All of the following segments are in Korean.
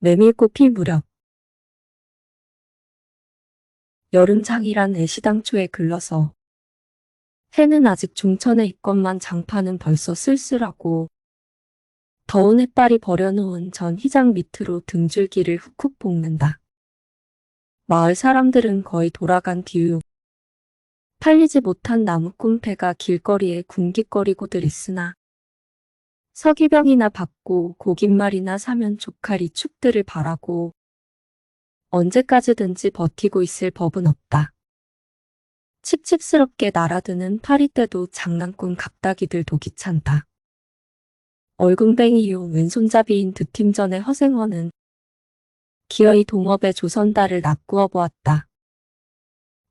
메밀꽃 필 무렵 여름장이란 애시당초에 글러서 해는 아직 중천에 있건만 장파는 벌써 쓸쓸하고 더운 햇발이 버려놓은 전 휘장 밑으로 등줄기를 훅훅 볶는다. 마을 사람들은 거의 돌아간 뒤유. 팔리지 못한 나무꾼패가 길거리에 궁깃거리고들 있으나 서기병이나 받고 고깃말이나 사면 조카리 축들을 바라고 언제까지든지 버티고 있을 법은 없다. 칙칙스럽게 날아드는 파리떼도 장난꾼 갑다기들도 귀찮다. 얼굴뱅이요 왼손잡이인 득팀전의 허생원은 기어이 동업의 조선달을 납구어 보았다.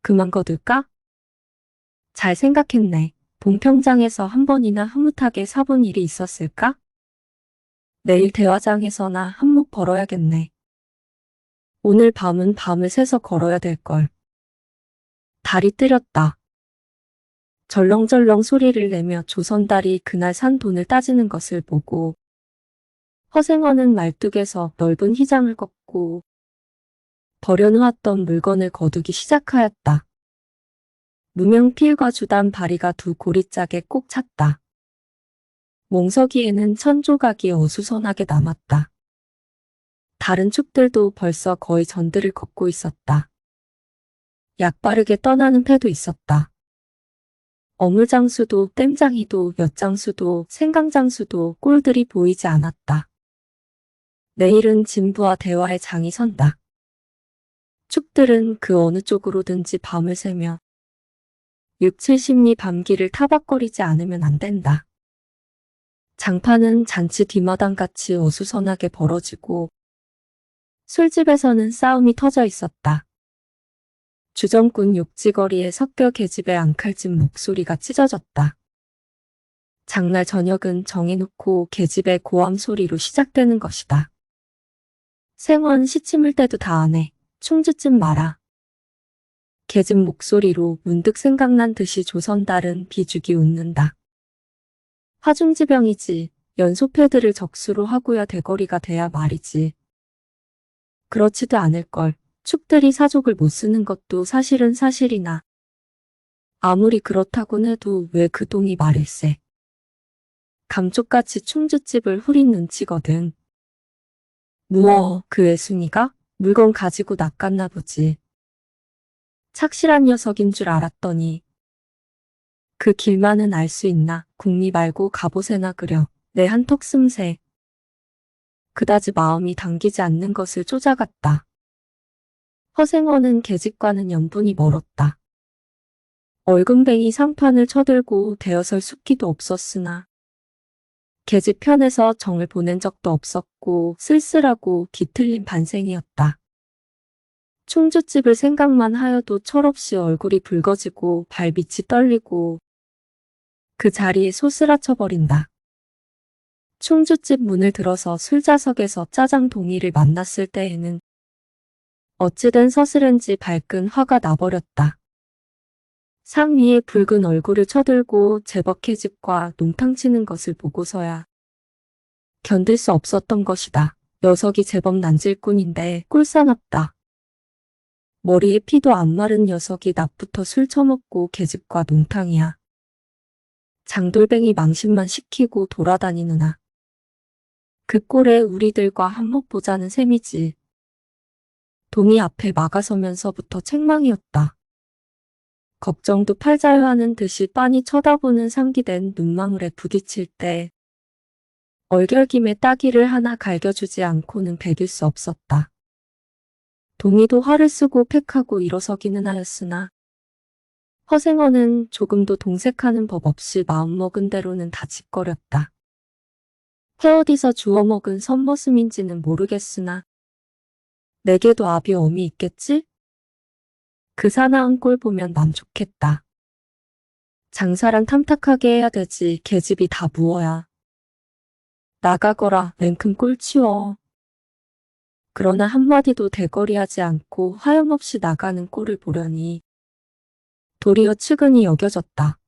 그만 거둘까? 잘 생각했네. 봉평장에서 한 번이나 흐뭇하게 사본 일이 있었을까? 내일 대화장에서나 한몫 벌어야겠네. 오늘 밤은 밤을 새서 걸어야 될걸. 달이 뜨렸다. 절렁절렁 소리를 내며 조선달이 그날 산 돈을 따지는 것을 보고 허생원은 말뚝에서 넓은 휘장을 걷고 버려놓았던 물건을 거두기 시작하였다. 무명필과 주단 바리가 두 고리짝에 꼭 찼다. 몽서기에는 천조각이 어수선하게 남았다. 다른 축들도 벌써 거의 전들을 걷고 있었다. 약바르게 떠나는 패도 있었다. 어물장수도 땜장이도 엿장수도 생강장수도 꼴들이 보이지 않았다. 내일은 진부와 대화의 장이 선다. 축들은 그 어느 쪽으로든지 밤을 새며 6, 70리 밤길을 타박거리지 않으면 안 된다. 장파는 잔치 뒷마당같이 어수선하게 벌어지고 술집에서는 싸움이 터져 있었다. 주정꾼 욕지거리에 섞여 계집의 앙칼진 목소리가 찢어졌다. 장날 저녁은 정해놓고 계집의 고함 소리로 시작되는 것이다. 생원 시침을 때도 다 안 해. 충주쯤 마라. 계집 목소리로 문득 생각난 듯이 조선달은 비죽이 웃는다. 화중지병이지. 연소패들을 적수로 하고야 대거리가 돼야 말이지. 그렇지도 않을걸. 축들이 사족을 못 쓰는 것도 사실은 사실이나 아무리 그렇다곤 해도 왜 그 동이 말일세. 감쪽같이 충주집을 후린 눈치거든. 무어 그 애순이가 물건 가지고 낚았나 보지. 착실한 녀석인 줄 알았더니 그 길만은 알 수 있나. 국리 말고 갑옷에나 그려. 내 한턱 씀새. 그다지 마음이 당기지 않는 것을 쫓아갔다. 허생원은 계집과는 연분이 멀었다. 얼금뱅이 상판을 쳐들고 대어설 숙기도 없었으나 계집 편에서 정을 보낸 적도 없었고 쓸쓸하고 뒤틀린 반생이었다. 충주집을 생각만 하여도 철없이 얼굴이 붉어지고 발밑이 떨리고 그 자리에 소스라쳐버린다. 충주집 문을 들어서 술자석에서 짜장 동이를 만났을 때에는 어찌된 서스른지 발끈 화가 나버렸다. 상 위에 붉은 얼굴을 쳐들고 제법 계집과 농탕 치는 것을 보고서야 견딜 수 없었던 것이다. 녀석이 제법 난질꾼인데 꿀사납다. 머리에 피도 안 마른 녀석이 낮부터 술 처먹고 계집과 농탕이야. 장돌뱅이 망신만 시키고 돌아다니느나. 그 꼴에 우리들과 한몫 보자는 셈이지. 동이 앞에 막아서면서부터 책망이었다. 걱정도 팔자요 하는 듯이 빤히 쳐다보는 상기된 눈망울에 부딪힐 때 얼결김에 따기를 하나 갈겨주지 않고는 배길 수 없었다. 동이도 화를 쓰고 팩하고 일어서기는 하였으나 허생어는 조금도 동색하는 법 없이 마음먹은 대로는 다 짓거렸다. 해 어디서 주워먹은 선머슴인지는 모르겠으나 내게도 아비 엄이 있겠지? 그 사나운 꼴 보면 맘 좋겠다. 장사란 탐탁하게 해야 되지. 계집이 다 무어야. 나가거라. 냉큼 꼴 치워. 그러나 한마디도 대거리하지 않고 하염없이 나가는 꼴을 보려니 도리어 측은히 여겨졌다.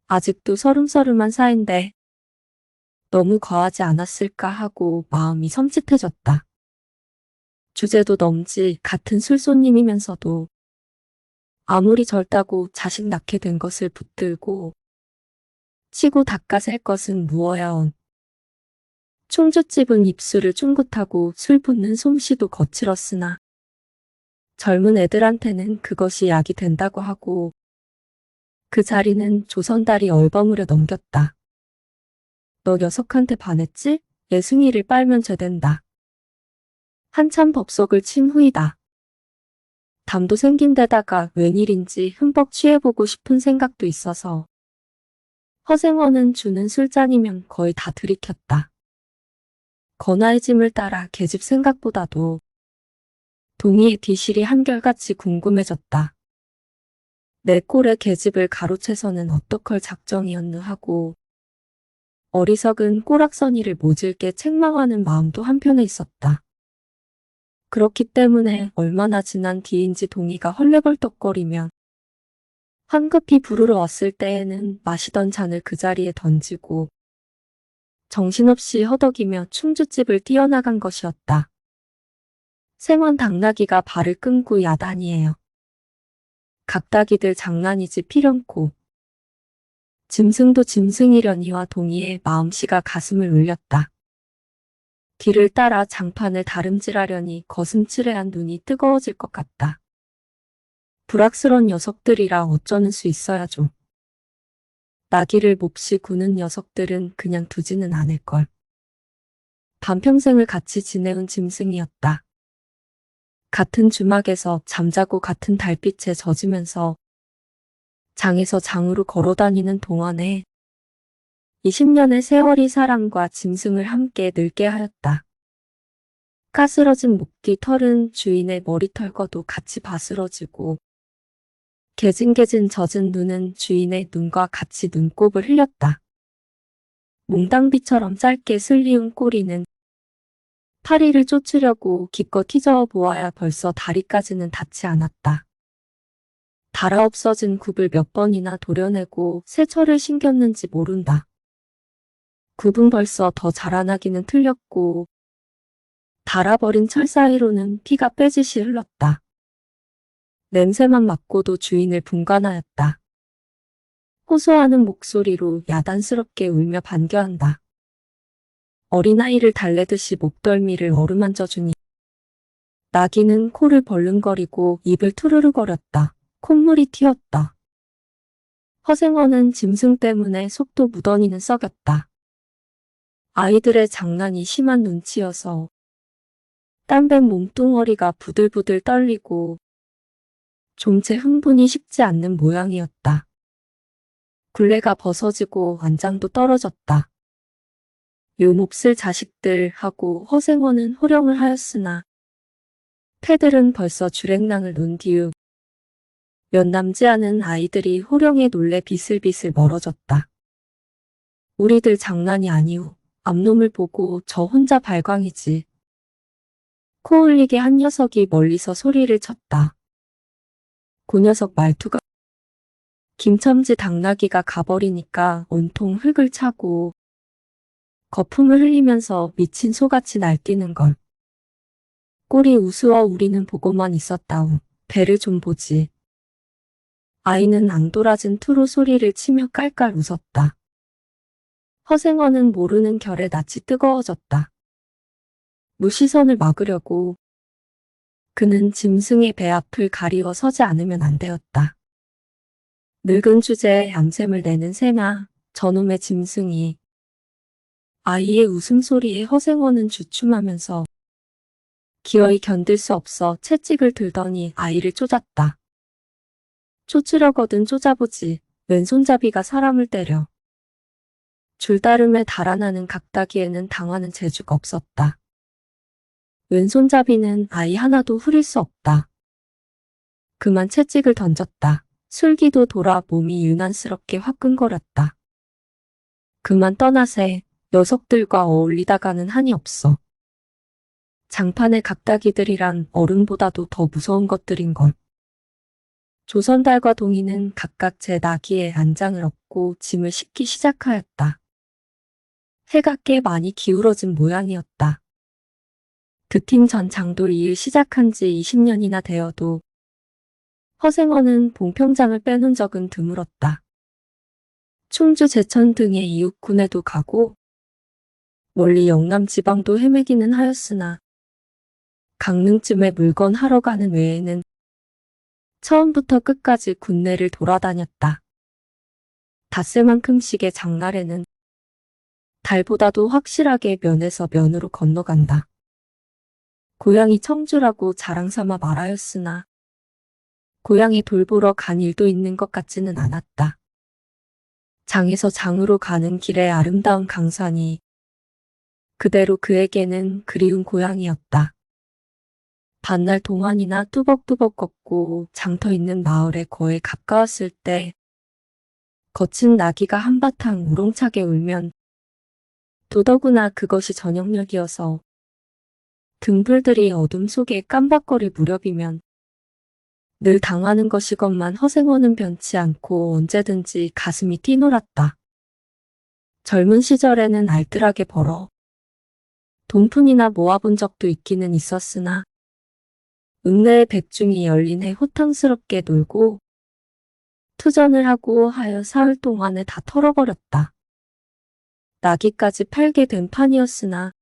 아직도 서름서름한 사이인데 너무 과하지 않았을까 하고 마음이 섬찟해졌다. 주제도 넘지 같은 술손님이면서도 아무리 젊다고 자식 낳게 된 것을 붙들고 치고 닦아셀 것은 무어야언. 충주집은 입술을 쫑긋하고 술 붓는 솜씨도 거칠었으나 젊은 애들한테는 그것이 약이 된다고 하고 그 자리는 조선달이 얼버무려 넘겼다. 너 녀석한테 반했지? 예승이를 빨면 죄된다. 한참 법석을 친 후이다. 담도 생긴 데다가 웬일인지 흠뻑 취해보고 싶은 생각도 있어서 허생원은 주는 술잔이면 거의 다 들이켰다. 건화의 짐을 따라 계집 생각보다도 동희의 뒤실이 한결같이 궁금해졌다. 내 꼴의 계집을 가로채서는 어떡할 작정이었느 하고 어리석은 꼬락서니를 모질게 책망하는 마음도 한편에 있었다. 그렇기 때문에 얼마나 지난 뒤인지 동희가 헐레벌떡거리며 황급히 부르러 왔을 때에는 마시던 잔을 그 자리에 던지고 정신없이 허덕이며 충주집을 뛰어나간 것이었다. 생원 당나귀가 발을 끊고 야단이에요. 각다기들 장난이지 필연코. 짐승도 짐승이려니와 동희의 마음씨가 가슴을 울렸다. 길을 따라 장판을 다름질하려니 거슴츠레한 눈이 뜨거워질 것 같다. 불악스런 녀석들이라 어쩌는 수 있어야죠. 나귀를 몹시 구는 녀석들은 그냥 두지는 않을걸. 반평생을 같이 지내온 짐승이었다. 같은 주막에서 잠자고 같은 달빛에 젖으면서 장에서 장으로 걸어다니는 동안에 20년의 세월이 사람과 짐승을 함께 늙게 하였다. 까스러진 목뒤 털은 주인의 머리털과도 같이 바스러지고 개진개진 젖은 눈은 주인의 눈과 같이 눈곱을 흘렸다. 몽당비처럼 짧게 슬리운 꼬리는 파리를 쫓으려고 기껏 휘저어 보아야 벌써 다리까지는 닿지 않았다. 달아 없어진 굽을 몇 번이나 도려내고 새 철을 신겼는지 모른다. 굽은 벌써 더 자라나기는 틀렸고 닳아버린 철 사이로는 피가 빼지시 흘렀다. 냄새만 맡고도 주인을 분간하였다. 호소하는 목소리로 야단스럽게 울며 반겨한다. 어린아이를 달래듯이 목덜미를 어루만져주니 나귀는 코를 벌른거리고 입을 투르르거렸다. 콧물이 튀었다. 허생원은 짐승 때문에 속도 무던히는 썩였다. 아이들의 장난이 심한 눈치여서 땀밴 몸뚱어리가 부들부들 떨리고 좀채 흥분이 식지 않는 모양이었다. 굴레가 벗어지고 안장도 떨어졌다. 요 몹쓸 자식들 하고 허생원은 호령을 하였으나 패들은 벌써 주랭랑을 놓은 뒤 몇 남지 않은 아이들이 호령에 놀래 비슬비슬 멀어졌다. 우리들 장난이 아니오. 앞놈을 보고 저 혼자 발광이지. 코 흘리게 한 녀석이 멀리서 소리를 쳤다. 그 녀석 말투가 김첨지 당나귀가 가버리니까 온통 흙을 차고 거품을 흘리면서 미친 소같이 날뛰는걸. 꼴이 우스워 우리는 보고만 있었다우. 배를 좀 보지. 아이는 앙돌아진 투로 소리를 치며 깔깔 웃었다. 허생원은 모르는 결에 낯이 뜨거워졌다. 무시선을 막으려고 그는 짐승의 배 앞을 가리워 서지 않으면 안 되었다. 늙은 주제에 얌샘을 내는 새나 저놈의 짐승이. 아이의 웃음소리에 허생원은 주춤하면서 기어이 견딜 수 없어 채찍을 들더니 아이를 쪼zas다. 쫓으려거든 쪼자보지. 왼손잡이가 사람을 때려. 줄다름에 달아나는 각다기에는 당하는 재주가 없었다. 왼손잡이는 아이 하나도 후릴 수 없다. 그만 채찍을 던졌다. 술기도 돌아 몸이 유난스럽게 화끈거렸다. 그만 떠나세. 녀석들과 어울리다가는 한이 없어. 장판의 각다기들이란 어른보다도 더 무서운 것들인걸. 조선달과 동희는 각각 제 나귀에 안장을 엎고 짐을 싣기 시작하였다. 해가 꽤 많이 기울어진 모양이었다. 그 팀 전 장돌이 일 시작한 지 20년이나 되어도 허생원은 봉평장을 빼놓은 적은 드물었다. 충주 제천 등의 이웃군에도 가고 멀리 영남 지방도 헤매기는 하였으나 강릉쯤에 물건 하러 가는 외에는 처음부터 끝까지 군내를 돌아다녔다. 닷새만큼씩의 장날에는 달보다도 확실하게 면에서 면으로 건너간다. 고향이 청주라고 자랑삼아 말하였으나 고향에 돌보러 간 일도 있는 것 같지는 않았다. 장에서 장으로 가는 길에 아름다운 강산이 그대로 그에게는 그리운 고향이었다. 반날 동안이나 뚜벅뚜벅 걷고 장터 있는 마을에 거의 가까웠을 때 거친 나귀가 한바탕 우렁차게 울면 더더구나 그것이 저녁녘이어서 등불들이 어둠 속에 깜박거릴 무렵이면 늘 당하는 것이건만 허생원은 변치 않고 언제든지 가슴이 뛰놀았다. 젊은 시절에는 알뜰하게 벌어 돈푼이나 모아본 적도 있기는 있었으나 읍내의 백중이 열린 해 호탕스럽게 놀고 투전을 하고 하여 사흘 동안에 다 털어버렸다. 나귀까지 팔게 된 판이었으나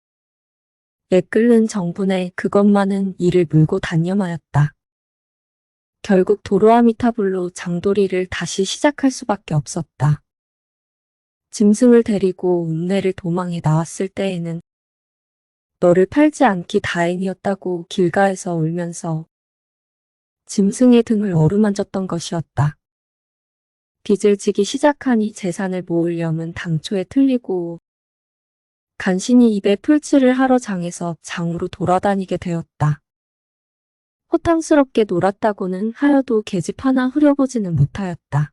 애끓는 정분에 그것만은 이를 물고 단념하였다. 결국 도로아미타불로 장돌이를 다시 시작할 수밖에 없었다. 짐승을 데리고 읍내를 도망해 나왔을 때에는 너를 팔지 않기 다행이었다고 길가에서 울면서 짐승의 등을 어루만졌던 것이었다. 빚을 지기 시작하니 재산을 모으려면 당초에 틀리고 간신히 입에 풀칠을 하러 장에서 장으로 돌아다니게 되었다. 호탕스럽게 놀았다고는 하여도 계집 하나 후려보지는 못하였다.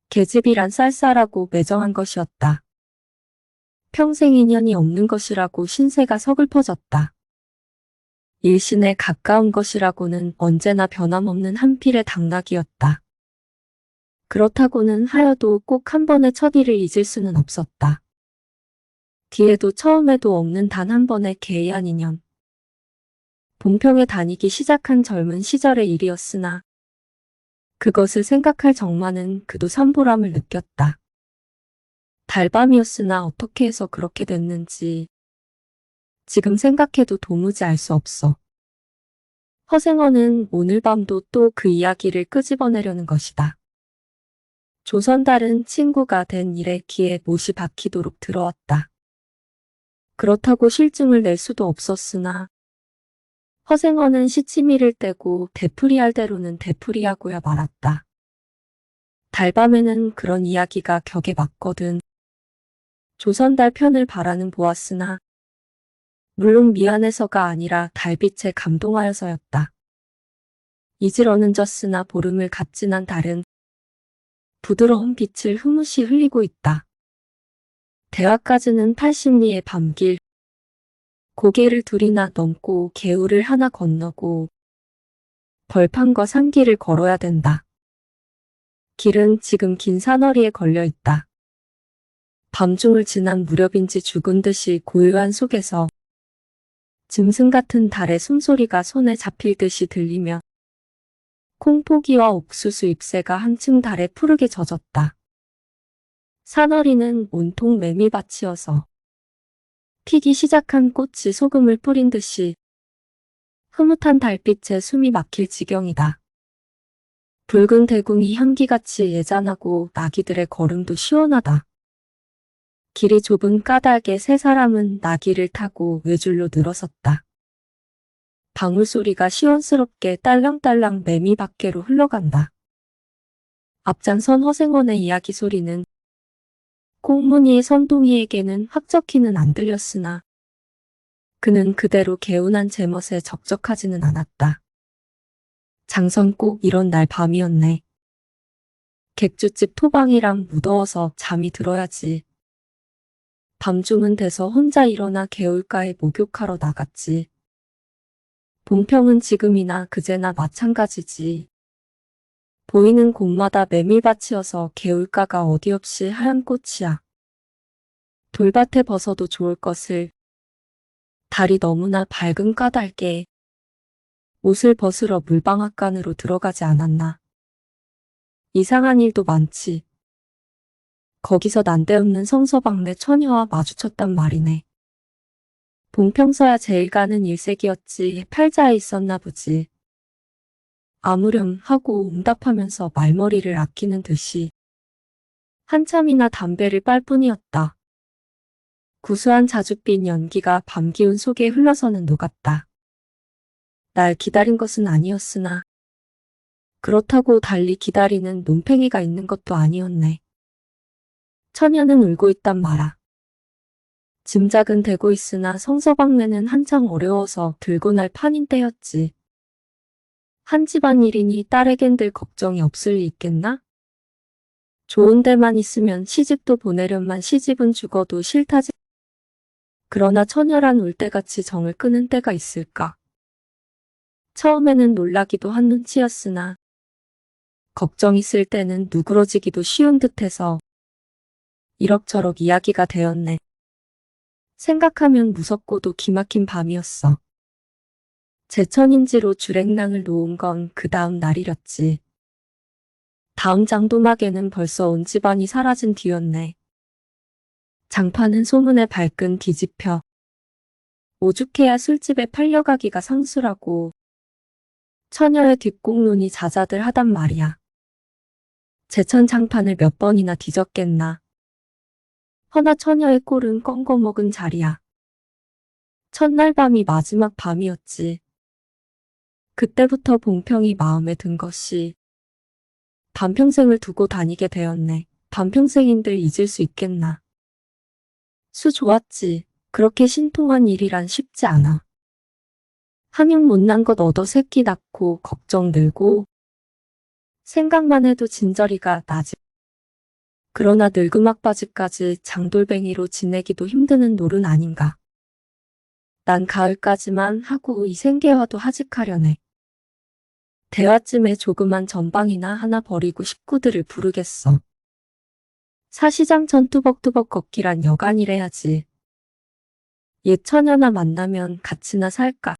계집이란 쌀쌀하고 매정한 것이었다. 평생 인연이 없는 것이라고 신세가 서글퍼졌다. 일신에 가까운 것이라고는 언제나 변함없는 한 필의 당나귀였다. 그렇다고는 하여도 꼭 한 번의 첫 일을 잊을 수는 없었다. 뒤에도 처음에도 없는 단 한 번의 개의한 인연. 봉평에 다니기 시작한 젊은 시절의 일이었으나 그것을 생각할 정만은 그도 산보람을 느꼈다. 달밤이었으나 어떻게 해서 그렇게 됐는지 지금 생각해도 도무지 알 수 없어. 허생원은 오늘 밤도 또 그 이야기를 끄집어내려는 것이다. 조선달은 친구가 된 일에 귀에 못이 박히도록 들어왔다. 그렇다고 실증을 낼 수도 없었으나 허생원은 시치미를 떼고 되풀이할 대로는 되풀이하고야 말았다. 달밤에는 그런 이야기가 격에 맞거든. 조선달 편을 바라는 보았으나 물론 미안해서가 아니라 달빛에 감동하여서였다. 이질어는 졌으나 보름을 갓진한 달은 부드러운 빛을 흐뭇이 흘리고 있다. 대화까지는 80리의 밤길. 고개를 둘이나 넘고 개울을 하나 건너고 벌판과 산길을 걸어야 된다. 길은 지금 긴 산허리에 걸려 있다. 밤중을 지난 무렵인지 죽은 듯이 고요한 속에서 짐승 같은 달의 숨소리가 손에 잡힐 듯이 들리며 콩포기와 옥수수 잎새가 한층 달에 푸르게 젖었다. 산허리는 온통 메밀밭이어서 피기 시작한 꽃이 소금을 뿌린 듯이 흐뭇한 달빛에 숨이 막힐 지경이다. 붉은 대궁이 향기같이 예잔하고 나귀들의 걸음도 시원하다. 길이 좁은 까닭에 세 사람은 나귀를 타고 외줄로 늘어섰다. 방울소리가 시원스럽게 딸랑딸랑 매미 밖으로 흘러간다. 앞장선 허생원의 이야기 소리는 꽁무니의 선동이에게는 확적히는 안 들렸으나 그는 그대로 개운한 제멋에 적적하지는 않았다. 장선 꼭 이런 날 밤이었네. 객주집 토방이랑 무더워서 잠이 들어야지. 밤중은 돼서 혼자 일어나 개울가에 목욕하러 나갔지. 봉평은 지금이나 그제나 마찬가지지. 보이는 곳마다 메밀밭이어서 개울가가 어디없이 하얀 꽃이야. 돌밭에 벗어도 좋을 것을 달이 너무나 밝은 까닭에 옷을 벗으러 물방앗간으로 들어가지 않았나. 이상한 일도 많지. 거기서 난데없는 성서방네 처녀와 마주쳤단 말이네. 봉평서야 제일 가는 일색이었지 팔자에 있었나 보지. 아무렴 하고 응답하면서 말머리를 아끼는 듯이 한참이나 담배를 빨 뿐이었다. 구수한 자줏빛 연기가 밤 기운 속에 흘러서는 녹았다. 날 기다린 것은 아니었으나 그렇다고 달리 기다리는 논팽이가 있는 것도 아니었네. 처녀는 울고 있단 말아. 짐작은 되고 있으나 성서방네는 한창 어려워서 들고 날 판인 때였지. 한 집안 일이니 딸에겐들 걱정이 없을 리 있겠나? 좋은 데만 있으면 시집도 보내련만 시집은 죽어도 싫다지. 그러나 처녀란 울때같이 정을 끄는 때가 있을까? 처음에는 놀라기도 한 눈치였으나 걱정 있을 때는 누그러지기도 쉬운 듯해서 이럭저럭 이야기가 되었네. 생각하면 무섭고도 기막힌 밤이었어. 제천인지로 주랭랑을 놓은 건 그 다음 날이렸지. 다음 장도막에는 벌써 온 집안이 사라진 뒤였네. 장판은 소문에 발끈 뒤집혀 오죽해야 술집에 팔려가기가 상수라고 처녀의 뒷공론이 자자들 하단 말이야. 제천 장판을 몇 번이나 뒤졌겠나. 허나 처녀의 꼴은 껌거먹은 자리야. 첫날 밤이 마지막 밤이었지. 그때부터 봉평이 마음에 든 것이 반평생을 두고 다니게 되었네. 반평생인들 잊을 수 있겠나. 수 좋았지. 그렇게 신통한 일이란 쉽지 않아. 한영 못난 것 얻어 새끼 낳고 걱정 늘고 생각만 해도 진저리가 나지. 그러나 늙음악바지까지 장돌뱅이로 지내기도 힘드는 노른 아닌가. 난 가을까지만 하고 이 생계와도 하직하려네. 대화쯤에 조그만 전방이나 하나 버리고 식구들을 부르겠어. 사시장천 뚜벅뚜벅 걷기란 여간이래야지. 옛 처녀나 만나면 같이나 살까.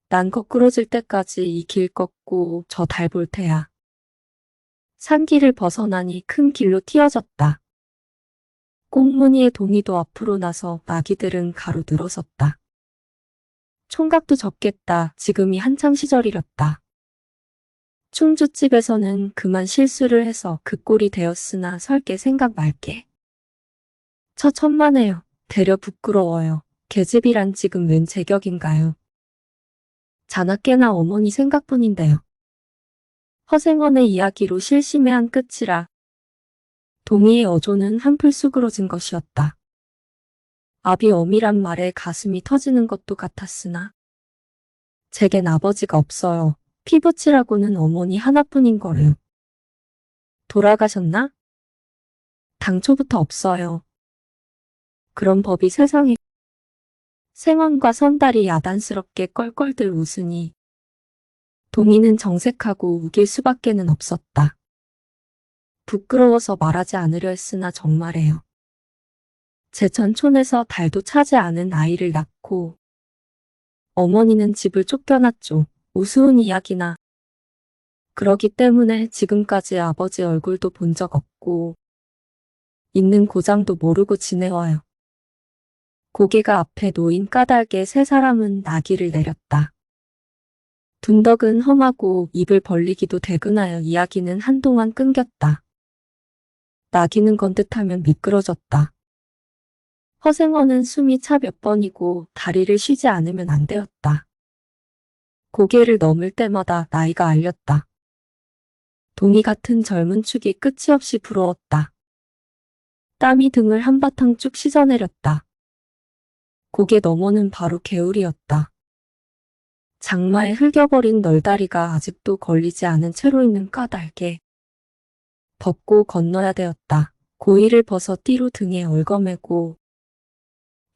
난 거꾸러질 때까지 이 길 걷고 저 달 볼 테야. 산길을 벗어나니 큰 길로 튀어졌다. 꽁무니의 동이도 앞으로 나서 마기들은 가로 늘어섰다. 총각도 적겠다. 지금이 한창 시절이렸다. 충주집에서는 그만 실수를 해서 그 꼴이 되었으나 설게 생각 말게. 천만에요. 되려 부끄러워요. 계집이란 지금 웬 제격인가요? 자나깨나 어머니 생각뿐인데요. 허생원의 이야기로 실심의 끝이라 동희의 어조는 한풀 수그러진 것이었다. 아비 어미란 말에 가슴이 터지는 것도 같았으나 제겐 아버지가 없어요. 피부치라고는 어머니 하나뿐인 거를. 돌아가셨나? 당초부터 없어요. 그런 법이 세상에. 생원과 선달이 야단스럽게 껄껄들 웃으니 동희는 정색하고 우길 수밖에는 없었다. 부끄러워서 말하지 않으려 했으나 정말해요. 제천촌에서 달도 차지 않은 아이를 낳고 어머니는 집을 쫓겨났죠. 우스운 이야기나. 그러기 때문에 지금까지 아버지 얼굴도 본 적 없고 있는 고장도 모르고 지내와요. 고개가 앞에 놓인 까닭에 세 사람은 나기를 내렸다. 둔덕은 험하고 입을 벌리기도 대근하여 이야기는 한동안 끊겼다. 나기는 건듯하면 미끄러졌다. 허생어는 숨이 차 몇 번이고 다리를 쉬지 않으면 안 되었다. 고개를 넘을 때마다 나이가 알렸다. 동이 같은 젊은 축이 끝이 없이 부러웠다. 땀이 등을 한바탕 쭉 씻어내렸다. 고개 너머는 바로 개울이었다. 장마에 흘겨버린 널다리가 아직도 걸리지 않은 채로 있는 까닭에 벗고 건너야 되었다. 고이를 벗어 띠로 등에 얽어매고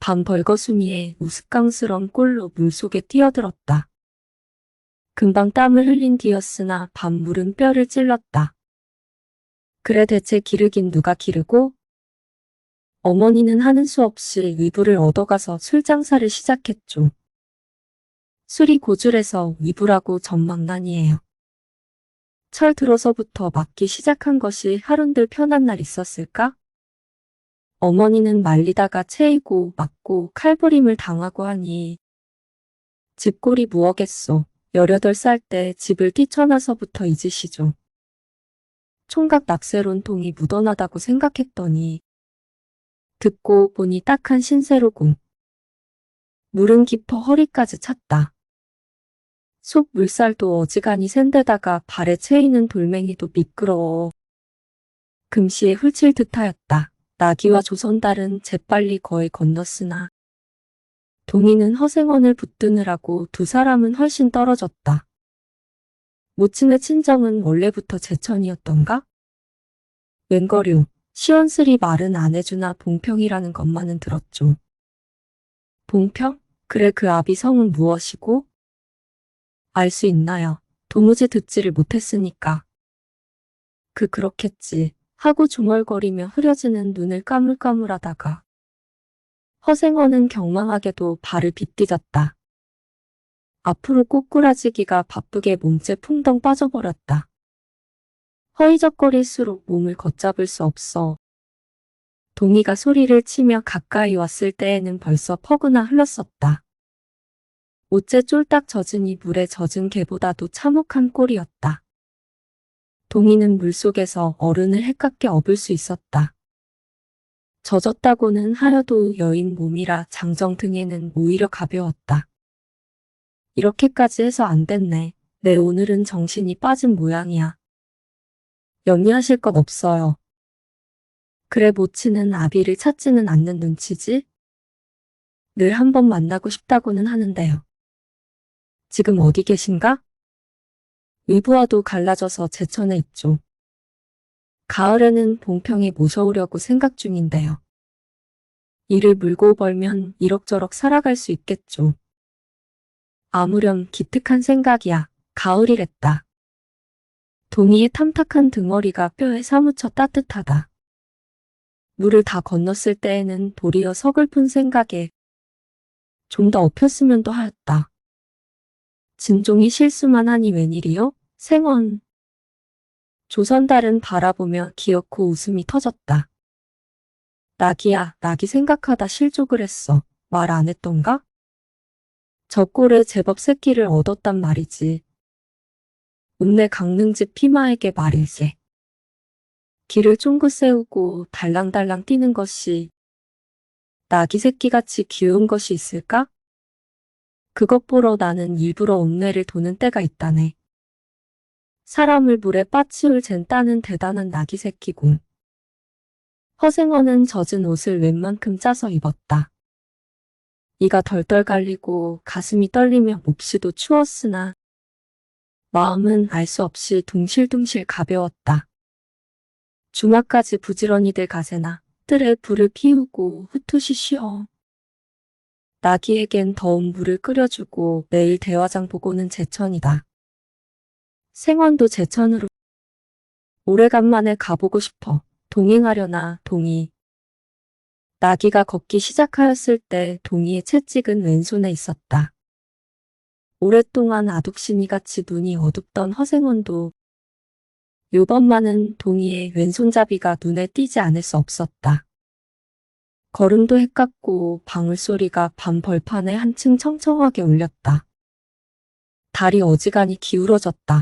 밤 벌거숭이에 우스꽝스런 꼴로 물속에 뛰어들었다. 금방 땀을 흘린 뒤였으나 밤물은 뼈를 찔렀다. 그래 대체 기르긴 누가 기르고 어머니는 하는 수 없이 위부를 얻어가서 술 장사를 시작했죠. 술이 고줄해서 위부라고 전망난이에요. 철 들어서부터 맞기 시작한 것이 하룬들 편한 날 있었을까? 어머니는 말리다가 채이고 맞고 칼부림을 당하고 하니 집골이 무엇겠소. 18살 때 집을 뛰쳐나서부터 잊으시죠. 총각 납세론 통이 묻어나다고 생각했더니 듣고 보니 딱한 신세로군. 물은 깊어 허리까지 찼다. 속 물살도 어지간히 샌데다가 발에 채이는 돌멩이도 미끄러워 금시에 훌칠 듯하였다. 나귀와 조선달은 재빨리 거의 건넜으나 동이는 허생원을 붙드느라고 두 사람은 훨씬 떨어졌다. 모친의 친정은 원래부터 제천이었던가? 웬거류, 시원스리 말은 안 해주나 봉평이라는 것만은 들었죠. 봉평? 그래 그 아비 성은 무엇이고? 알 수 있나요? 도무지 듣지를 못했으니까. 그렇겠지. 하고 중얼거리며 흐려지는 눈을 까물까물하다가 허생원은 경망하게도 발을 빗디뎠다. 앞으로 꼬꾸라지기가 바쁘게 몸째 풍덩 빠져버렸다. 허이적거릴수록 몸을 걷잡을 수 없어 동이가 소리를 치며 가까이 왔을 때에는 벌써 퍼그나 흘렀었다. 옷째 쫄딱 젖으니 물에 젖은 개보다도 참혹한 꼴이었다. 동이는 물속에서 어른을 헷깝게 업을 수 있었다. 젖었다고는 하여도 여인 몸이라 장정 등에는 오히려 가벼웠다. 이렇게까지 해서 안 됐네. 내 오늘은 정신이 빠진 모양이야. 연희하실 것 없어요. 그래 모치는 아비를 찾지는 않는 눈치지? 늘 한번 만나고 싶다고는 하는데요. 지금 어디 계신가? 위부와도 갈라져서 제천에 있죠. 가을에는 봉평에 모셔오려고 생각 중인데요. 이를 물고 벌면 이럭저럭 살아갈 수 있겠죠. 아무렴 기특한 생각이야. 가을이랬다. 동이의 탐탁한 등허리가 뼈에 사무쳐 따뜻하다. 물을 다 건넜을 때에는 도리어 서글픈 생각에 좀 더 업혔으면도 하였다. 진종이 실수만 하니 웬일이요? 생원. 조선달은 바라보며 기어코 웃음이 터졌다. 나기야, 나기 생각하다 실족을 했어. 말 안 했던가? 저 꼴에 제법 새끼를 얻었단 말이지. 읍내 강릉집 피마에게 말일세. 길을 쫑긋 세우고 달랑달랑 뛰는 것이 나기 새끼같이 귀여운 것이 있을까? 그것 보러 나는 일부러 읍내를 도는 때가 있다네. 사람을 물에 빠치울 젠따는 대단한 나기 새끼군. 허생원은 젖은 옷을 웬만큼 짜서 입었다. 이가 덜덜 갈리고 가슴이 떨리며 몹시도 추웠으나 마음은 알 수 없이 둥실둥실 가벼웠다. 주말까지 부지런히들 가세나 뜰에 불을 피우고 후투시 쉬어. 나기에겐 더운 물을 끓여주고 매일 대화장 보고는 제천이다. 생원도 제천으로 오래간만에 가보고 싶어. 동행하려나 동이. 나기가 걷기 시작하였을 때 동이의 채찍은 왼손에 있었다. 오랫동안 아둑시니같이 눈이 어둡던 허생원도 요번만은 동이의 왼손잡이가 눈에 띄지 않을 수 없었다. 걸음도 헷갈고 방울소리가 밤 벌판에 한층 청청하게 울렸다. 달이 어지간히 기울어졌다.